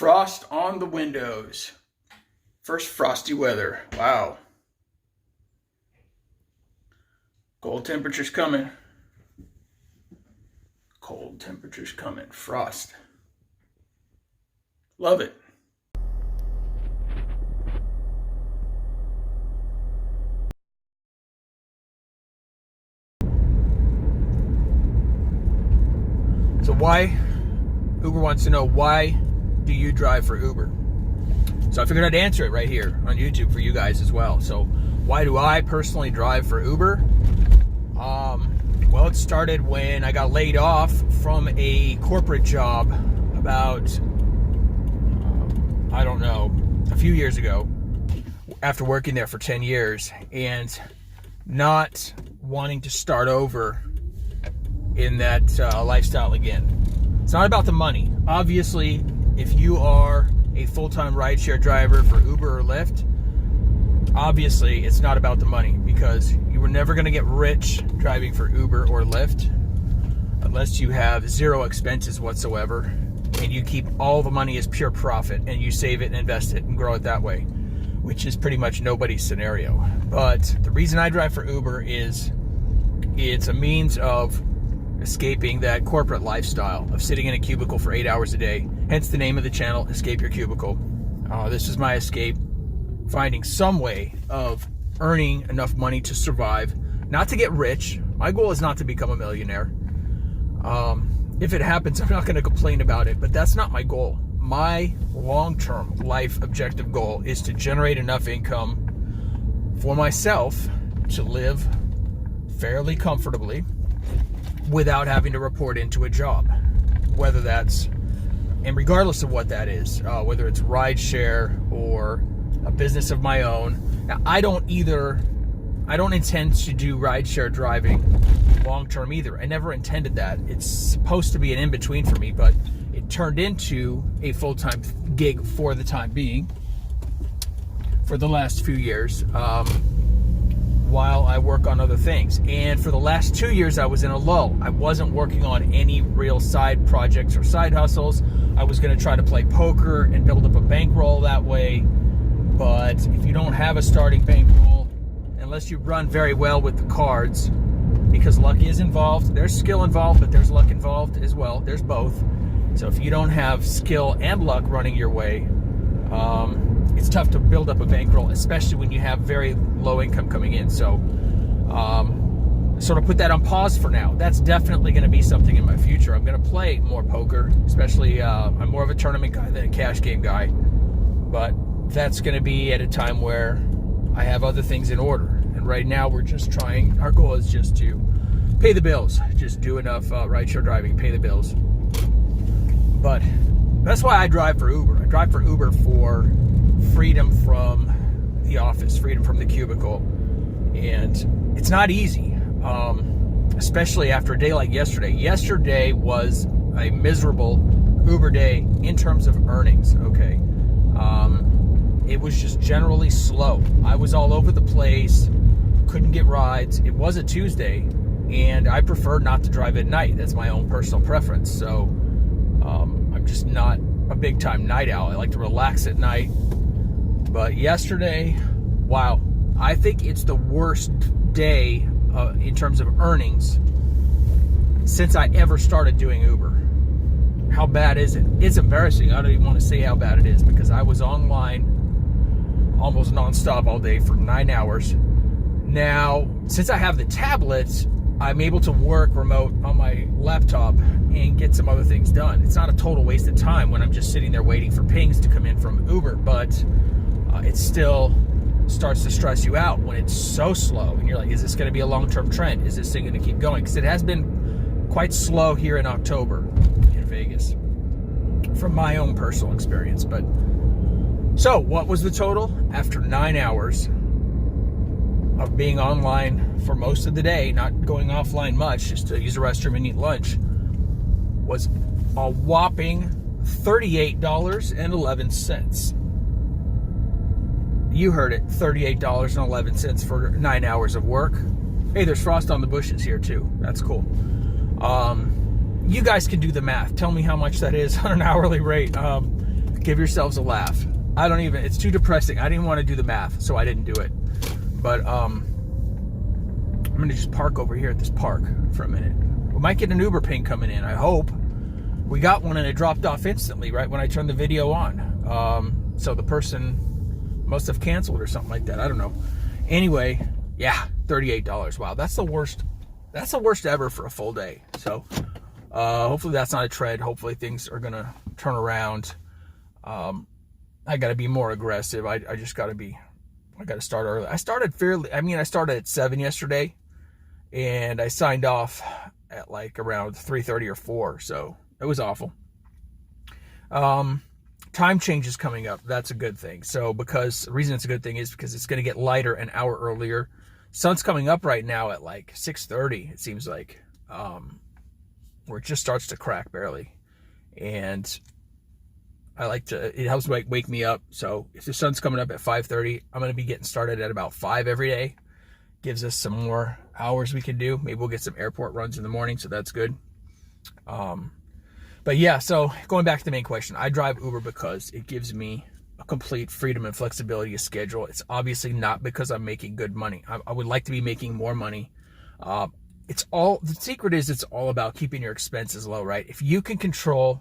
Frost on the windows. First frosty weather. Wow. Cold temperatures coming. Cold temperatures coming. Frost. Love it. So why? Uber wants to know, why do you drive for Uber? So I figured I'd answer it right here on YouTube for you guys as well. So why do I personally drive for Uber? Well, it started when I got laid off from a corporate job about, I don't know, a few years ago, after working there for 10 years and not wanting to start over in that lifestyle again. It's not about the money. Obviously, if you are a full-time rideshare driver for Uber or Lyft, obviously it's not about the money, because you were never going to get rich driving for Uber or Lyft unless you have zero expenses whatsoever and you keep all the money as pure profit and you save it and invest it and grow it that way, which is pretty much nobody's scenario. But the reason I drive for Uber is it's a means of escaping that corporate lifestyle of sitting in a cubicle for 8 hours a day. Hence the name of the channel, Escape Your Cubicle. This is my escape, finding some way of earning enough money to survive, not to get rich. My goal is not to become a millionaire. If it happens, I'm not going to complain about it, but that's not my goal. My long-term life objective goal is to generate enough income for myself to live fairly comfortably without having to report into a job, whether that's, and regardless of what that is, whether it's rideshare or a business of my own. Now, I don't intend to do rideshare driving long term either. I never intended that. It's supposed to be an in-between for me, but it turned into a full-time gig for the time being for the last few years, while I work on other things. And for the last 2 years, I was in a lull. I wasn't working on any real side projects or side hustles. I was going to try to play poker and build up a bankroll that way. But if you don't have a starting bankroll, unless you run very well with the cards, because luck is involved, there's skill involved, but there's luck involved as well. There's both. So if you don't have skill and luck running your way, it's tough to build up a bankroll, especially when you have very low income coming in. So sort of put that on pause for now. That's definitely going to be something in my future. I'm going to play more poker, especially I'm more of a tournament guy than a cash game guy. But that's going to be at a time where I have other things in order. And right now we're just trying, our goal is just to pay the bills, just do enough rideshare driving, pay the bills. But that's why I drive for Uber. I drive for Uber for freedom from the office, freedom from the cubicle. And it's not easy, especially after a day like yesterday. Yesterday was a miserable Uber day in terms of earnings, okay? It was just generally slow. I was all over the place, couldn't get rides. It was a Tuesday, and I prefer not to drive at night. That's my own personal preference. So I'm just not a big time night owl. I like to relax at night. But yesterday, wow, I think it's the worst day in terms of earnings since I ever started doing Uber. How bad is it? It's embarrassing. I don't even want to say how bad it is, because I was online almost nonstop all day for 9 hours. Now, since I have the tablets, I'm able to work remote on my laptop and get some other things done. It's not a total waste of time when I'm just sitting there waiting for pings to come in from Uber, but it still starts to stress you out when it's so slow. And you're like, is this going to be a long-term trend? Is this thing going to keep going? Because it has been quite slow here in October in Vegas, from my own personal experience. But so what was the total? After 9 hours of being online for most of the day, not going offline much, just to use the restroom and eat lunch, was a whopping $38.11. You heard it, $38.11 for 9 hours of work. Hey, there's frost on the bushes here too. That's cool. You guys can do the math. Tell me how much that is on an hourly rate. Give yourselves a laugh. It's too depressing. I didn't want to do the math, so I didn't do it. But I'm going to just park over here at this park for a minute. We might get an Uber ping coming in, I hope. We got one and it dropped off instantly right when I turned the video on. So the person must have canceled or something like that. I don't know. Anyway, yeah, $38. Wow, that's the worst. That's the worst ever for a full day. So hopefully that's not a trend. Hopefully things are going to turn around. I got to be more aggressive. I just got to start early. I started at 7 yesterday, and I signed off at like around 3:30 or 4. So it was awful. Time change is coming up. That's a good thing. So the reason it's a good thing is because it's going to get lighter an hour earlier. Sun's coming up right now at like 6:30. It seems like, where it just starts to crack barely, and it helps wake me up. So if the sun's coming up at 5:30, I'm going to be getting started at about 5 every day. Gives us some more hours we can do. Maybe we'll get some airport runs in the morning, so that's good. But yeah, so going back to the main question, I drive Uber because it gives me a complete freedom and flexibility of schedule. It's obviously not because I'm making good money. I would like to be making more money. The secret is it's all about keeping your expenses low, right? If you can control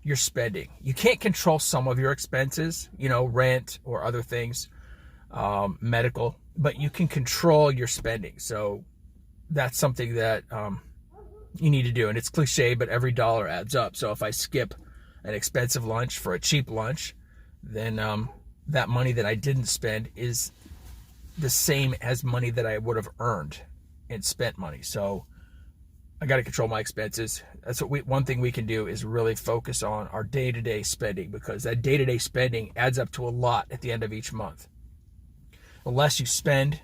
your spending, you can't control some of your expenses, rent or other things, medical, but you can control your spending. So that's something that you need to do. And it's cliche, but every dollar adds up. So if I skip an expensive lunch for a cheap lunch, then that money that I didn't spend is the same as money that I would have earned and spent money. So I got to control my expenses. That's one thing we can do is really focus on our day-to-day spending, because that day-to-day spending adds up to a lot at the end of each month. The less you spend,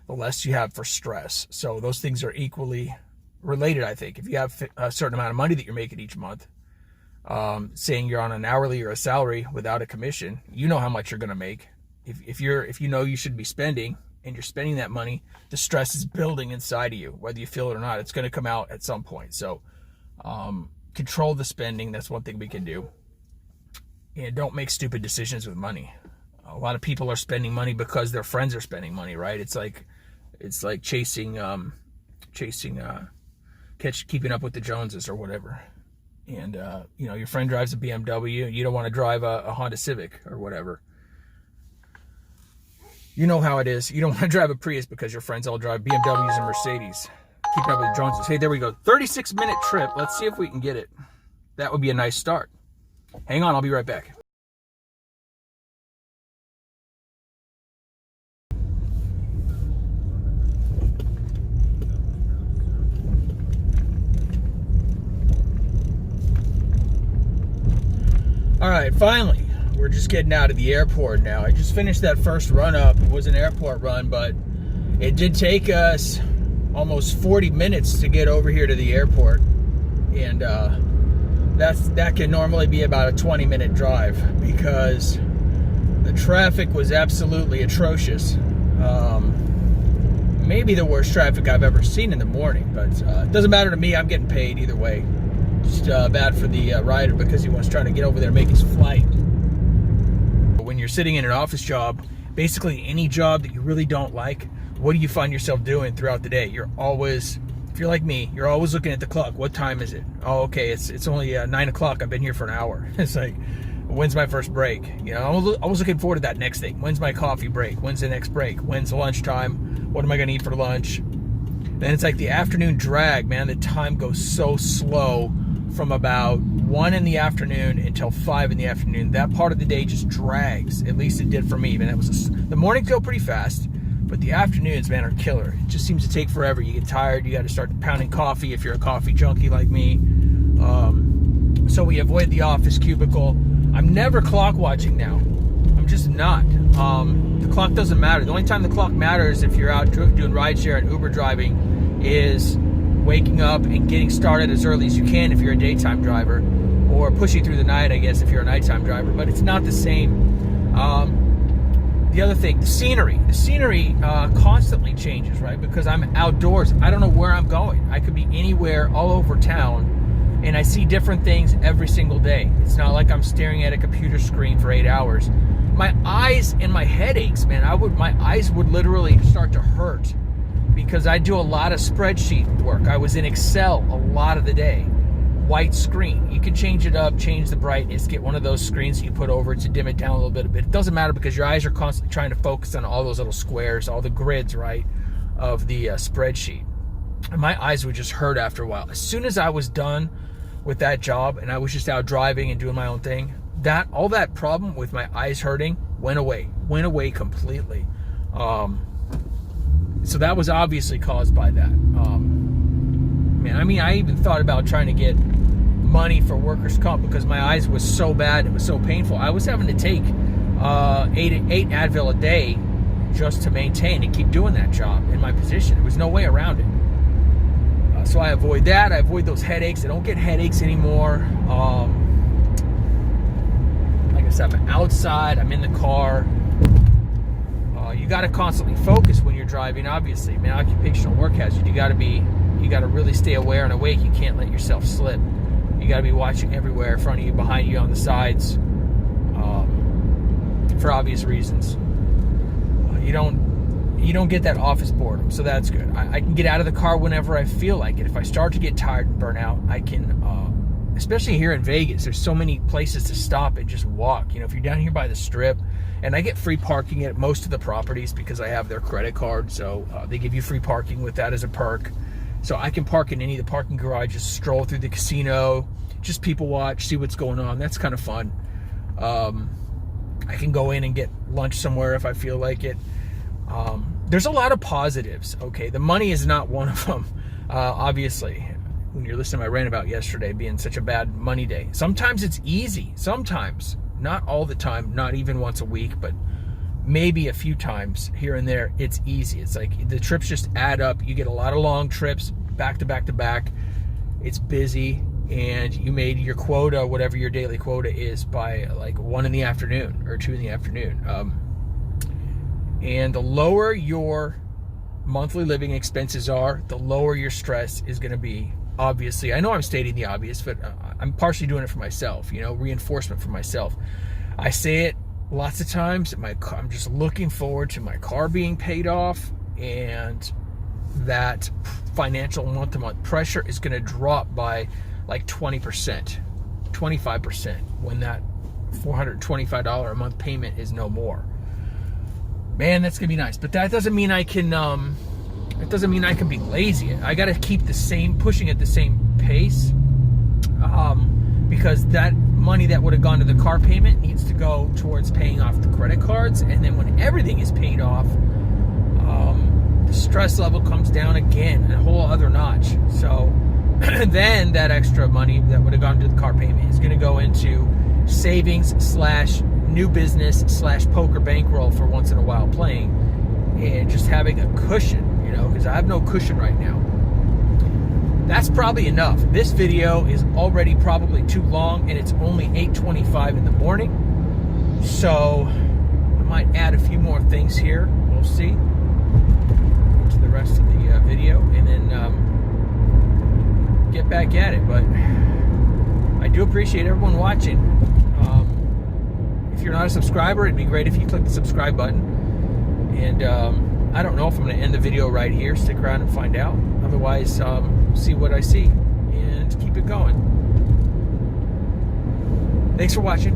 the less you have for stress. So those things are equally related, I think. If you have a certain amount of money that you're making each month, saying you're on an hourly or a salary without a commission, you know how much you're going to make. If you know you should be spending and you're spending that money, the stress is building inside of you, whether you feel it or not. It's going to come out at some point. So control the spending. That's one thing we can do. And don't make stupid decisions with money. A lot of people are spending money because their friends are spending money, right? It's like keeping up with the Joneses or whatever. And your friend drives a BMW, you don't want to drive a Honda Civic or whatever. You know how it is. You don't want to drive a Prius because your friends all drive BMWs and Mercedes. Keeping up with the Joneses. Hey, there we go. 36-minute trip. Let's see if we can get it. That would be a nice start. Hang on, I'll be right back. All right, finally, we're just getting out of the airport now. I just finished that first run up. It was an airport run, but it did take us almost 40 minutes to get over here to the airport. And that can normally be about a 20-minute drive because the traffic was absolutely atrocious. Maybe the worst traffic I've ever seen in the morning, but it doesn't matter to me. I'm getting paid either way. Just bad for the rider because he was trying to get over there and make his flight. When you're sitting in an office job, basically any job that you really don't like, what do you find yourself doing throughout the day? You're always, if you're like me, you're always looking at the clock. What time is it? Oh, okay, it's only 9 o'clock. I've been here for an hour. It's like, when's my first break? I was looking forward to that next thing. When's my coffee break? When's the next break? When's lunchtime? What am I going to eat for lunch? Then it's like the afternoon drag, man. The time goes so slow. From about 1 in the afternoon until 5 in the afternoon, that part of the day just drags. At least it did for me. Man, the mornings go pretty fast, but the afternoons, man, are killer. It just seems to take forever. You get tired. You got to start pounding coffee if you're a coffee junkie like me. So we avoid the office cubicle. I'm never clock watching now. I'm just not. The clock doesn't matter. The only time the clock matters if you're out doing rideshare and Uber driving is waking up and getting started as early as you can if you're a daytime driver, or pushing through the night, I guess, if you're a nighttime driver, but it's not the same. The other thing, the scenery constantly changes, right? Because I'm outdoors. I don't know where I'm going. I could be anywhere all over town, and I see different things every single day. It's not like I'm staring at a computer screen for 8 hours. My eyes and my headaches, man, my eyes would literally start to hurt because I do a lot of spreadsheet work. I was in Excel a lot of the day. White screen. You can change it up, change the brightness, get one of those screens that you put over it to dim it down a little bit. But it doesn't matter because your eyes are constantly trying to focus on all those little squares, all the grids, right, of the spreadsheet. And my eyes would just hurt after a while. As soon as I was done with that job and I was just out driving and doing my own thing, all that problem with my eyes hurting went away completely. So that was obviously caused by that. Man, I mean, I even thought about trying to get money for workers' comp because my eyes was so bad, it was so painful. I was having to take 8 Advil a day just to maintain and keep doing that job in my position. There was no way around it. So I avoid that. I avoid those headaches. I don't get headaches anymore. Like I said, I'm outside. I'm in the car. You got to constantly focus when you're driving. Obviously, I mean, occupational work hazard. You got to really stay aware and awake. You can't let yourself slip. You got to be watching everywhere, in front of you, behind you, on the sides, for obvious reasons. You don't get that office boredom, so that's good. I can get out of the car whenever I feel like it. If I start to get tired and burn out, I can, especially here in Vegas, there's so many places to stop and just walk. You know, if you're down here by the Strip, and I get free parking at most of the properties because I have their credit card, so they give you free parking with that as a perk. So I can park in any of the parking garages, stroll through the casino, just people watch, see what's going on. That's kind of fun. I can go in and get lunch somewhere if I feel like it. There's a lot of positives, okay? The money is not one of them, obviously. When you're listening to my rant about yesterday being such a bad money day. Sometimes it's easy. Sometimes. Not all the time. Not even once a week, but maybe a few times here and there, it's easy. It's like the trips just add up. You get a lot of long trips, back to back to back. It's busy, and you made your quota, whatever your daily quota is, by like 1 in the afternoon or 2 in the afternoon. And the lower your monthly living expenses are, the lower your stress is going to be. Obviously, I know I'm stating the obvious, but I'm partially doing it for myself, you know, reinforcement for myself. I say it lots of times. I'm just looking forward to my car being paid off, and that financial month-to-month pressure is going to drop by like 20%, 25% when that $425 a month payment is no more. Man, that's going to be nice. But that doesn't mean I can... It doesn't mean I can be lazy. I got to keep pushing at the same pace, because that money that would have gone to the car payment needs to go towards paying off the credit cards. And then when everything is paid off, the stress level comes down again, a whole other notch. So then that extra money that would have gone to the car payment is going to go into savings / new business / poker bankroll for once in a while playing, and just having a cushion. You know, because I have no cushion right now. That's probably enough. This video is already probably too long, and it's only 8:25 in the morning. So I might add a few more things here. We'll see. To the rest of the video, and then get back at it. But I do appreciate everyone watching. If you're not a subscriber, it'd be great if you click the subscribe button. And I don't know if I'm going to end the video right here. Stick around and find out. Otherwise, see what I see and keep it going. Thanks for watching.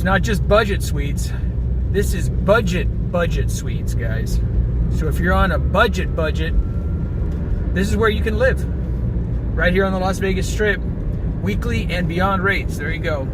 not just budget suites. This is budget suites, guys. So if you're on a budget, this is where you can live. Right here on the Las Vegas Strip. Weekly and beyond rates. There you go.